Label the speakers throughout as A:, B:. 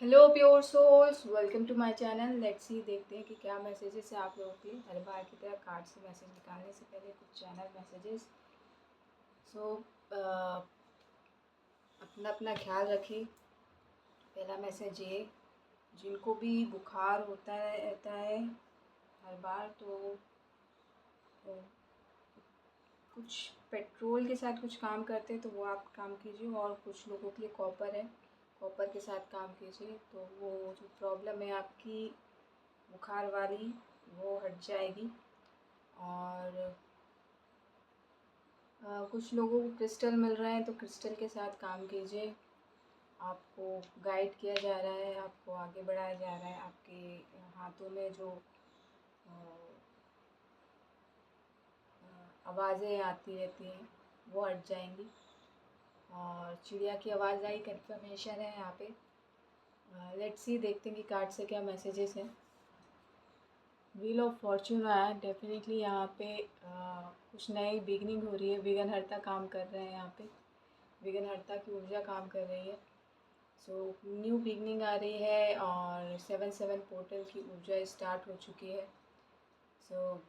A: Hello pure souls, welcome to my channel. Let's see, देखते हैं कि क्या मैसेजेस है आप लोगों के लिए। हर बार की तरह कार्ड से मैसेज निकालने से पहले कुछ चैनल मैसेजेस। सो अपना अपना ख्याल रखिए। पहला मैसेज ये, जिनको भी बुखार होता है रहता है हर बार, तो अ, कुछ पेट्रोल के साथ कुछ काम करते हैं तो वो आप काम कीजिए, और कुछ लोगों के लिए कॉपर है, कॉपर के साथ काम कीजिए तो वो जो प्रॉब्लम है आपकी बुखार वाली वो हट जाएगी। और कुछ लोगों को क्रिस्टल मिल रहे हैं तो क्रिस्टल के साथ काम कीजिए। आपको गाइड किया जा रहा है, आपको आगे बढ़ाया जा रहा है। आपके हाथों में जो आवाज़ें आती रहती हैं वो हट जाएंगी। और चिड़िया की आवाज़ आई, कन्फर्मेशन है यहाँ पे। लेट्स सी, देखते हैं कि कार्ड से क्या मैसेजेस हैं। व्हील ऑफ फॉर्च्यून आया। डेफिनेटली यहाँ पे कुछ नई बिगनिंग हो रही है। विघ्नहर्ता काम कर रहे हैं यहाँ पे, विघ्नहर्ता की ऊर्जा काम कर रही है। सो न्यू बिगनिंग आ रही है और 7-7 पोर्टल की ऊर्जा स्टार्ट हो चुकी है। सो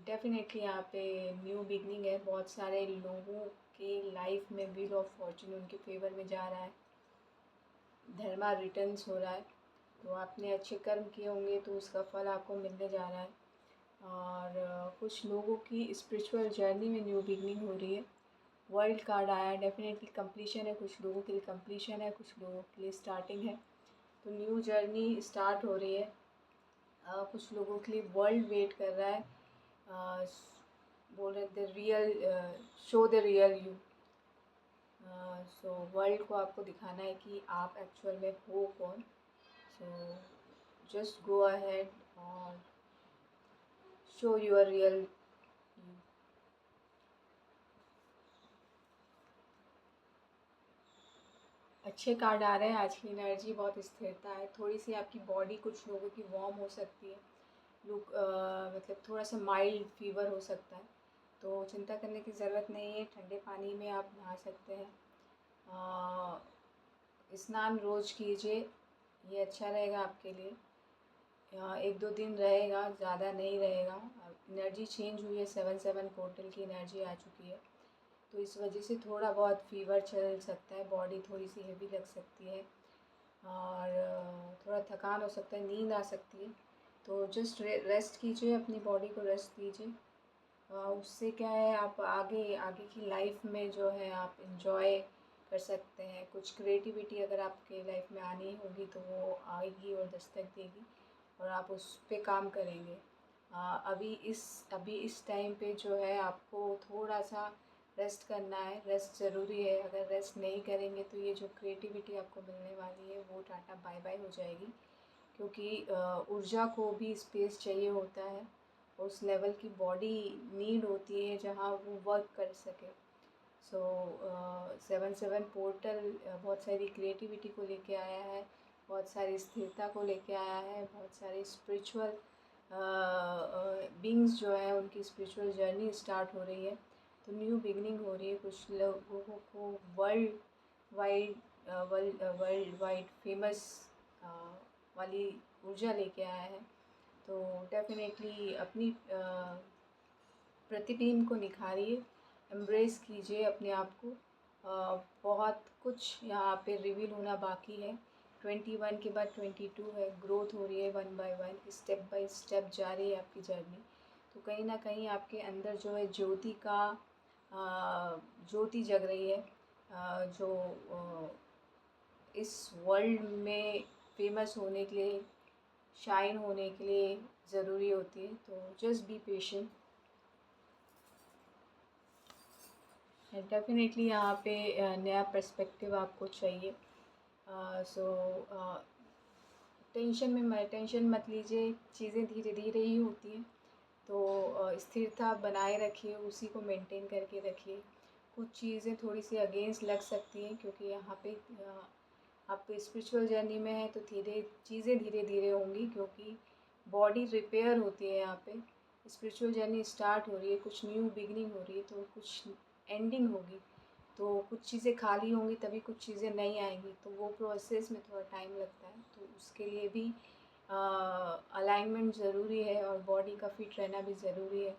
A: डेफिनेटली यहाँ पे न्यू बिगनिंग है। बहुत सारे लोगों के लाइफ में व्हील ऑफ फॉर्च्यून उनके फेवर में जा रहा है। धर्मा रिटर्न्स हो रहा है, तो आपने अच्छे कर्म किए होंगे तो उसका फल आपको मिलने जा रहा है। और कुछ लोगों की स्पिरिचुअल जर्नी में न्यू बिगनिंग हो रही है। वर्ल्ड कार्ड आया। डेफिनेटली कंप्लीशन है, कुछ लोगों के लिए कंप्लीशन है, कुछ लोगों के लिए स्टार्टिंग है। तो न्यू जर्नी स्टार्ट हो रही है। कुछ लोगों के लिए वर्ल्ड वेट कर रहा है। बोल रहे the real, show the real you. So world को आपको दिखाना है कि आप एक्चुअल में हो कौन। सो जस्ट गो अहेड और शो योर रियल यू। अच्छे कार्ड आ रहे हैं। आज की एनर्जी बहुत स्थिरता है। थोड़ी सी आपकी बॉडी कुछ लोगों की वार्म हो सकती है। लोग मतलब थोड़ा सा माइल्ड फीवर हो सकता है, तो चिंता करने की ज़रूरत नहीं है। ठंडे पानी में आप नहा सकते हैं। स्नान रोज़ कीजिए, ये अच्छा रहेगा आपके लिए। 1-2 दिन रहेगा, ज़्यादा नहीं रहेगा। एनर्जी चेंज हुई है, 7-7 पोर्टल की एनर्जी आ चुकी है, तो इस वजह से थोड़ा बहुत फीवर चल सकता है, बॉडी थोड़ी सी हेवी लग सकती है, और थोड़ा थकान हो सकता है, नींद आ सकती है। तो जस्ट रेस्ट कीजिए, अपनी बॉडी को रेस्ट दीजिए। उससे क्या है, आप आगे आगे की लाइफ में जो है आप इंजॉय कर सकते हैं। कुछ क्रिएटिविटी अगर आपके लाइफ में आनी होगी तो वो आएगी और दस्तक देगी, और आप उस पे काम करेंगे। अभी इस टाइम पे जो है आपको थोड़ा सा रेस्ट करना है। रेस्ट ज़रूरी है। अगर रेस्ट नहीं करेंगे तो ये जो क्रिएटिविटी आपको मिलने वाली है वो टाटा बाय बाय हो जाएगी, क्योंकि ऊर्जा को भी स्पेस चाहिए होता है। उस लेवल की बॉडी नीड होती है जहाँ वो वर्क कर सके। सो 7-7 पोर्टल बहुत सारी क्रिएटिविटी को लेके आया है, बहुत सारी स्थिरता को लेके आया है। बहुत सारे स्पिरिचुअल बींग्स जो है उनकी स्पिरिचुअल जर्नी स्टार्ट हो रही है, तो न्यू बिगनिंग हो रही है। कुछ लोगों को वर्ल्ड वाइड फेमस वाली ऊर्जा लेके आया है। तो डेफिनेटली अपनी प्रतिबिंब को निखारिए, एम्ब्रेस कीजिए अपने आप को। बहुत कुछ यहाँ पे रिवील होना बाकी है। 21 के बाद 22 है, ग्रोथ हो रही है 1 बाय 1, स्टेप बाय स्टेप जा रही है आपकी जर्नी। तो कहीं ना कहीं आपके अंदर जो है ज्योति जग रही है, जो इस वर्ल्ड में फेमस होने के लिए, शाइन होने के लिए ज़रूरी होती है। तो जस्ट बी पेशेंट। डेफिनेटली यहाँ पे नया पर्सपेक्टिव आपको चाहिए। सो टेंशन मत लीजिए, चीज़ें धीरे धीरे ही होती हैं। तो स्थिरता बनाए रखिए, उसी को मेंटेन करके रखिए। कुछ चीज़ें थोड़ी सी अगेंस्ट लग सकती हैं, क्योंकि यहाँ पे आप स्पिरिचुअल जर्नी में हैं तो चीज़ें धीरे धीरे होंगी, क्योंकि बॉडी रिपेयर होती है यहाँ पे। स्पिरिचुअल जर्नी स्टार्ट हो रही है, कुछ न्यू बिगनिंग हो रही है, तो कुछ एंडिंग होगी। तो कुछ चीज़ें खाली होंगी तभी कुछ चीज़ें नहीं आएंगी, तो वो प्रोसेस में थोड़ा टाइम लगता है। तो उसके लिए भी अलाइनमेंट ज़रूरी है और बॉडी का फिट रहना भी ज़रूरी है।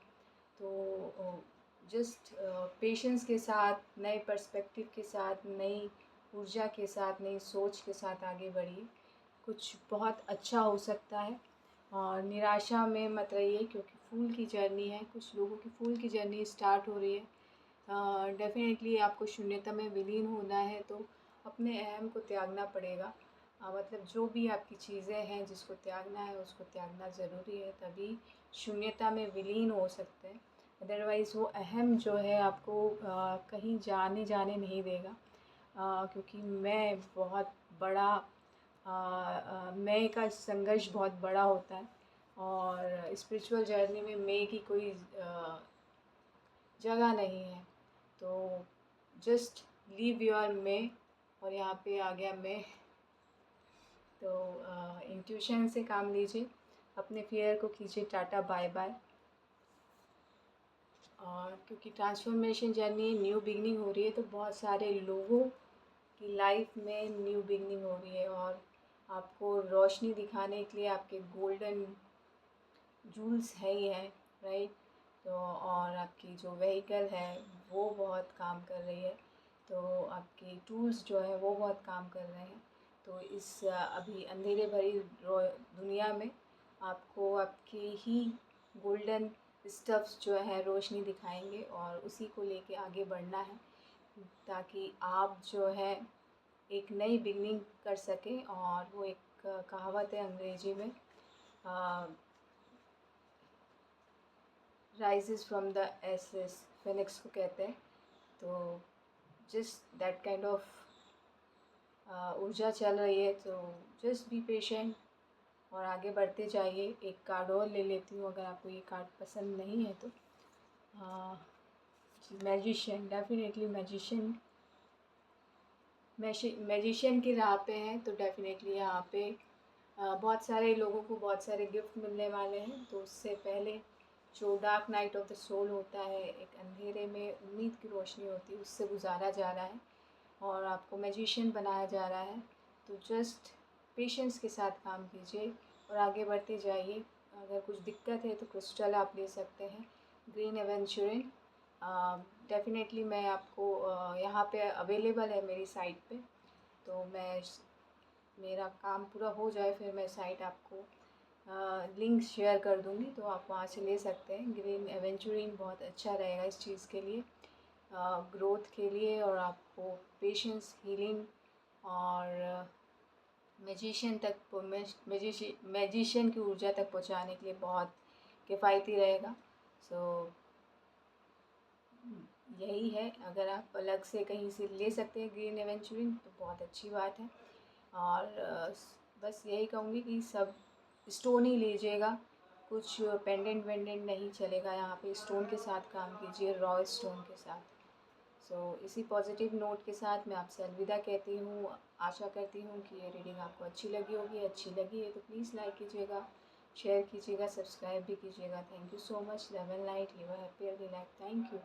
A: तो जस्ट पेशेंस के साथ, नए पर्सपेक्टिव के साथ, नई ऊर्जा के साथ, नई सोच के साथ आगे बढ़िए। कुछ बहुत अच्छा हो सकता है और निराशा में मत रहिए, क्योंकि फूल की जर्नी है, कुछ लोगों की फूल की जर्नी स्टार्ट हो रही है। डेफ़िनेटली आपको शून्यता में विलीन होना है, तो अपने अहम को त्यागना पड़ेगा। मतलब जो भी आपकी चीज़ें हैं जिसको त्यागना है उसको त्यागना ज़रूरी है, तभी शून्यता में विलीन हो सकते हैं। अदरवाइज़ वो अहम जो है आपको कहीं जाने नहीं देगा। क्योंकि मैं बहुत बड़ा मैं का संघर्ष बहुत बड़ा होता है और स्पिरिचुअल जर्नी में मैं की कोई जगह नहीं है। तो जस्ट लीव योर मैं, और यहाँ पे आ गया मैं। तो इंट्यूशन से काम लीजिए, अपने फियर को कीजिए टाटा बाय बाय। और क्योंकि ट्रांसफॉर्मेशन जर्नी न्यू बिगनिंग हो रही है, तो बहुत सारे लोगों की लाइफ में न्यू बिगनिंग हो रही है और आपको रोशनी दिखाने के लिए आपके गोल्डन जूल्स है ही है, राइट। तो और आपकी जो व्हीकल है वो बहुत काम कर रही है, तो आपके टूल्स जो है वो बहुत काम कर रहे हैं। तो इस अभी अंधेरे भरी दुनिया में आपको आपके ही गोल्डन स्टफ्स जो है रोशनी दिखाएंगे और उसी को लेके आगे बढ़ना है, ताकि आप जो है एक नई बिगनिंग कर सकें। और वो एक कहावत है अंग्रेजी में, rises from the ashes, phoenix को कहते हैं। तो जस्ट दैट काइंड ऑफ ऊर्जा चल रही है, तो जस्ट बी पेशेंट और आगे बढ़ते जाइए। एक कार्ड और ले लेती हूँ, अगर आपको ये कार्ड पसंद नहीं है तो। मैजिशियन, डेफिनेटली मैजिशियन की राह पे हैं, तो डेफिनेटली यहाँ पे बहुत सारे लोगों को बहुत सारे गिफ्ट मिलने वाले हैं। तो उससे पहले जो dark night of the soul होता है, एक अंधेरे में उम्मीद की रोशनी होती है, उससे गुजारा जा रहा है और आपको मैजिशियन बनाया जा रहा है। तो जस्ट पेशेंस के साथ काम कीजिए और आगे बढ़ते जाइए। अगर कुछ दिक्कत है तो क्रिस्टल आप ले सकते हैं, ग्रीन एवेंचुरिन। डेफिनेटली मैं आपको यहाँ पे अवेलेबल है मेरी साइट पे, तो मेरा काम पूरा हो जाए फिर मैं साइट आपको लिंक शेयर कर दूँगी, तो आप वहाँ से ले सकते हैं। ग्रीन एवेंचुरिन बहुत अच्छा रहेगा इस चीज़ के लिए, ग्रोथ के लिए, और आपको पेशेंस, हीलिंग और मैजिशियन की ऊर्जा तक पहुँचाने के लिए बहुत किफ़ायती रहेगा। सो यही है, अगर आप अलग से कहीं से ले सकते हैं ग्रीन एवेंचुरिन तो बहुत अच्छी बात है। और बस यही कहूँगी कि सब स्टोन ही लीजिएगा, कुछ पेंडेंट वेंडेंट नहीं चलेगा। यहाँ पे स्टोन के साथ काम कीजिए, रॉ स्टोन के साथ। सो इसी पॉजिटिव नोट के साथ मैं आपसे अलविदा कहती हूँ। आशा करती हूँ कि ये रीडिंग आपको अच्छी लगी होगी। अच्छी लगी है तो प्लीज़ लाइक कीजिएगा, शेयर कीजिएगा, सब्सक्राइब भी कीजिएगा। Thank you so much. Love and light, live a happy healthy life. Thank you.